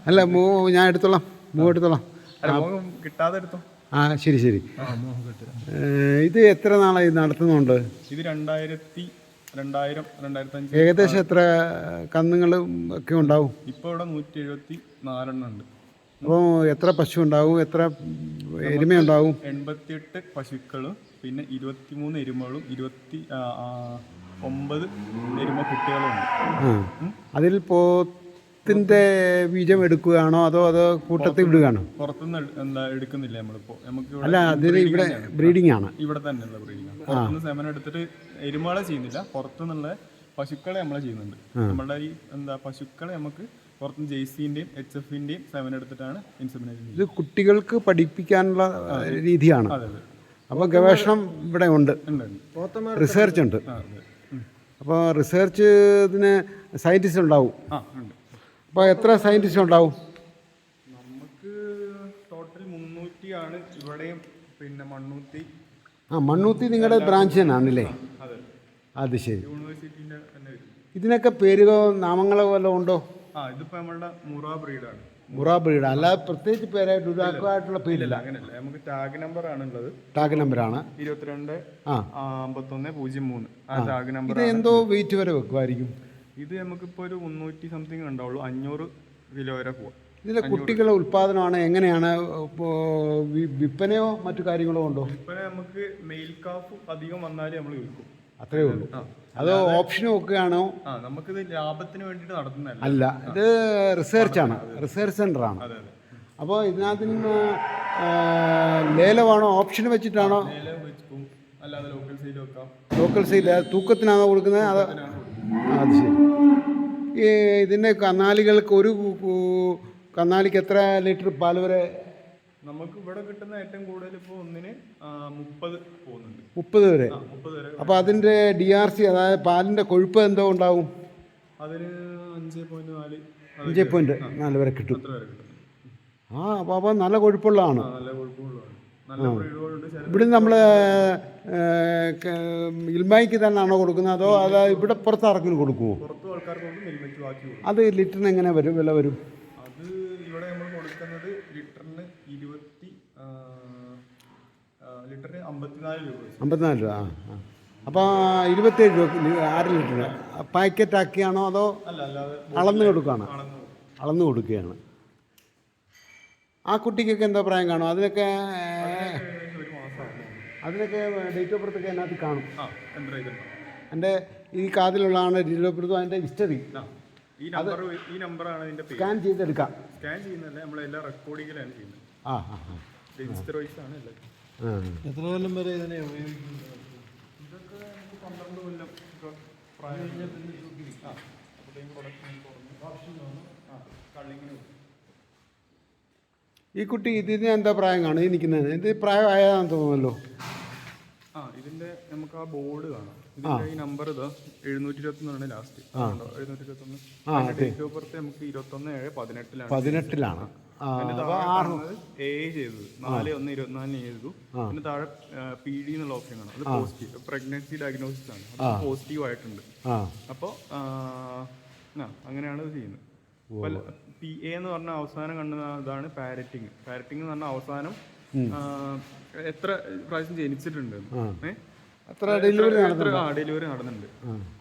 അല്ല ഞാൻ എടുത്തോളാം എടുത്തോളാം കിട്ടാതെ എടുത്തോ. ആ ശരി ശരി. ഇത് എത്ര നാളായി നടത്തുന്നുണ്ട്? ഇത് 2000-2005 ഏകദേശം എത്ര കന്നുകൾ ഒക്കെ ഉണ്ടാവും? ഇപ്പോൾ ഇവിടെ 174 എണ്ണം ഉണ്ട്. അപ്പോൾ എത്ര പശു ഉണ്ടാവും, എത്ര എരുമയുണ്ടാവും? 88 പശുക്കളും പിന്നെ 23 എരുമകളും 29 എരുമ കുട്ടികളുണ്ട്. അതിൽ പോത്തിന്റെ ബീജം എടുക്കുകയാണോ അതോ കൂട്ടത്തിൽ വിടുകയാണോ? പുറത്തുനിന്ന് എന്താ എടുക്കുന്നില്ല നമ്മളിപ്പോ. നമുക്ക് അല്ല, അതിന് ഇവിടെ ബ്രീഡിംഗ് ആണ്. ഇവിടെ തന്നെയുള്ള ബ്രീഡിംഗ് ആണ്. പുറത്തുനിന്ന് സെമൻ എടുത്തിട്ട് എരുമകളെ ചെയ്യുന്നില്ല, പുറത്തുനിന്നുള്ള പശുക്കളെ നമ്മളെ ചെയ്യുന്നുണ്ട്. നമ്മുടെ ഈ പശുക്കളെ നമുക്ക് പുറത്തുനിന്ന് ജെയ്സിന്റെയും HF-ന്റെയും സെമൻ എടുത്തിട്ടാണ് ഇൻസെമിനേഷൻ ചെയ്യുന്നത്. ഇത് കുട്ടികൾക്ക് പഠിപ്പിക്കാനുള്ള രീതിയാണ്. അപ്പോൾ ഗവേഷണം ഇവിടെ ഉണ്ട്, റിസർച്ച് ഉണ്ട്. അപ്പോൾ റിസർച്ച് ഇതിന് സയൻറ്റിസ്റ്റ് ഉണ്ടാവും. അപ്പോൾ എത്ര സയൻറ്റിസ്റ്റ് ഉണ്ടാവും? നമുക്ക് ടോട്ടൽ 300 ആണ് ഇവിടെയും. പിന്നെ മണ്ണൂത്തി നിങ്ങളുടെ ബ്രാഞ്ച് തന്നെയാണല്ലേ? അത് ശരി. യൂണിവേഴ്സിറ്റിന്റെ തന്നെ. ഇതിനൊക്കെ പേരുകളോ നാമങ്ങളോ വല്ലതും ഉണ്ടോ? ഇതിപ്പോ നമ്മളുടെ മുറ ബ്രീഡാണ്. മുറ ബ്രീഡ് അല്ലാതെ പ്രത്യേകിച്ച് പേരായിട്ട് ഇതാക്കുമായിട്ടുള്ള പേരില്ല. അങ്ങനെയല്ല, നമുക്ക് ടാഗ് നമ്പർ ആണുള്ളത്. ടാഗ് നമ്പറാണ് 22-51-03. ആ ടാഗ് നമ്പർ. ഇത് എന്തോ വെയിറ്റ് വരെ വെക്കുമായിരിക്കും? ഇത് നമുക്കിപ്പോൾ ഒരു 300 സംതിങ് ഉണ്ടാവുള്ളൂ. 500 കിലോ വരെ പോവാം. ഇതിലെ കുട്ടികളുടെ ഉൽപ്പാദനമാണ് എങ്ങനെയാണ്? വിൽപ്പനയോ മറ്റു കാര്യങ്ങളോ ഉണ്ടോ? വിൽപ്പന നമുക്ക് മെയിൽ കാഫ് അധികം വന്നാലേ നമ്മൾ വിൽക്കും, അത്രേ ഉള്ളൂ. അത് ഓപ്ഷനും ഒക്കെയാണോ? നമുക്കിത് ലാഭത്തിന് വേണ്ടിയിട്ട് നടത്തുന്നതല്ല. അല്ല, ഇത് റിസർച്ചാണ്, റിസർച്ച് സെൻ്ററാണ്. അപ്പോൾ ഇതിനകത്ത് നിന്ന് ലേലമാണോ, ഓപ്ഷൻ വെച്ചിട്ടാണോ? അല്ലാതെ ലോക്കൽ സെയിൽ വെക്കാം. ലോക്കൽ സെയിൽ തൂക്കത്തിനാണോ കൊടുക്കുന്നത്? അത് ശരി. ഈ ഇതിൻ്റെ കന്നാലികൾക്ക് ഒരു കന്നാലിക്ക് എത്ര ലിറ്റർ പാൽ വരെ? നമുക്ക് ഇവിടെ കിട്ടുന്ന ഏറ്റവും കൂടുതൽ ഇപ്പോൾ ഒന്നിന് 30 പോകുന്നുണ്ട്. 30 വരെ. അപ്പോൾ അതിൻ്റെ DRC, അതായത് പാലിൻ്റെ കൊഴുപ്പ് എന്തോ ഉണ്ടാവും? അതിന് 5.4 വരെ കിട്ടും. അപ്പോൾ നല്ല കൊഴുപ്പുള്ളതാണ്. ഇവിടെ നമ്മൾ ഇൽമയ്ക്ക് തന്നെയാണോ കൊടുക്കുന്നത് അതോ ഇവിടെ പുറത്ത് ആർക്കും കൊടുക്കുമോ? അത് ലിറ്ററിന് എങ്ങനെ വരും, വില വരും? അത് ഇവിടെ നമ്മൾ കൊടുക്കുന്നത് ലിറ്ററിന് 54 രൂപ. 54 രൂപ. അപ്പോൾ 27 രൂപ 6 ലിറ്ററിന് പാക്കറ്റ് ആക്കിയാണോ അതോ അളന്ന് കൊടുക്കുകയാണോ? അളന്ന് കൊടുക്കുകയാണ്. ആ കുട്ടിക്കൊക്കെ എന്താ പ്രായം കാണും? അതിനൊക്കെ ഡേറ്റ് ഓഫ് ബർത്തൊക്കെ അതിനകത്ത് കാണും. എൻ്റെ ഈ കാതിലുള്ളതാണ് ഡേറ്റ് ഓഫ് ബർത്തും അതിൻ്റെ ഹിസ്റ്ററി. ഈ നമ്പറാണ് ഇതിൻ്റെ പേര്. സ്കാൻ ചെയ്തെടുക്കാം. സ്കാൻ ചെയ്യുന്നതല്ല, നമ്മളെല്ലാം റെക്കോർഡിങ്ങിലാണ് ചെയ്യുന്നത്. രജിസ്റ്റർ വൈസ് ആണ് എല്ലാം. എത്ര കൊല്ലം വരെ ഇതിനെ ഉപയോഗിക്കുന്നത്? ഇതൊക്കെ നമുക്ക് 12 കൊല്ലം പ്രായം. ഈ കുട്ടി ഇതിന് എന്താ പ്രായം കാണും? ഈ നിൽക്കുന്നതിന് ഇത് പ്രായമായതാണെന്ന് തോന്നുമല്ലോ. ഇതിന്റെ നമുക്ക് ആ ബോർഡ് കാണാം. ഇതിന്റെ ഈ number 721 last. 721. Date of birth നമുക്ക് 21/7/18 ചെയ്തത് 4/1/24 ചെയ്തു. പിന്നെ താഴെ PD എന്നുള്ള ഓപ്ഷൻ ആണ്. അത് പോസിറ്റീവ് പ്രഗ്നൻസി ഡയഗ്നോസിസ് ആണ്. അത് പോസിറ്റീവ് ആയിട്ടുണ്ട്. അപ്പോൾ അങ്ങനെയാണ് ഇത് ചെയ്യുന്നത്. PA എന്ന് പറഞ്ഞ അവസാനം കണ്ടുന്ന ഇതാണ് പാരറ്റിങ്. പാരറ്റിങ് എന്ന് പറഞ്ഞാൽ അവസാനം എത്ര പ്രാവശ്യം ജനിച്ചിട്ടുണ്ട്, എത്ര ഡെലിവറി നടന്നിട്ടുണ്ട്.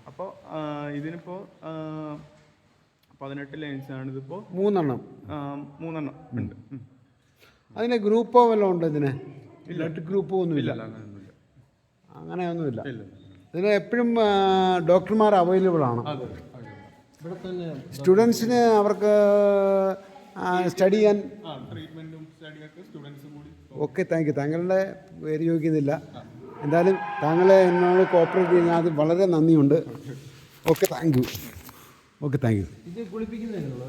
അപ്പോൾ ഇതിനിപ്പോ 18 ലൈൻസാണ്. ഇതിപ്പോ 3 എണ്ണം ഉണ്ട്. അതിന് ഗ്രൂപ്പോ വല്ലതും ഉണ്ട്? ഇതിന് ബ്ലഡ് ഗ്രൂപ്പോ ഒന്നുമില്ല? അങ്ങനെയൊന്നുമില്ല. ഇതിന് എപ്പോഴും ഡോക്ടർമാർ അവൈലബിൾ ആണ്. സ്റ്റുഡൻസിന് അവർക്ക് സ്റ്റഡി ചെയ്യാൻ ഓക്കെ. Thank you. താങ്കളുടെ പേര് ചോദിക്കുന്നില്ല. എന്തായാലും താങ്കളെ എന്നോട് കോപ്പറേറ്റ് ചെയ്യുന്ന അത് വളരെ നന്ദിയുണ്ട്. Okay, thank you. ഇത് കുളിപ്പിക്കുന്നതിനുള്ള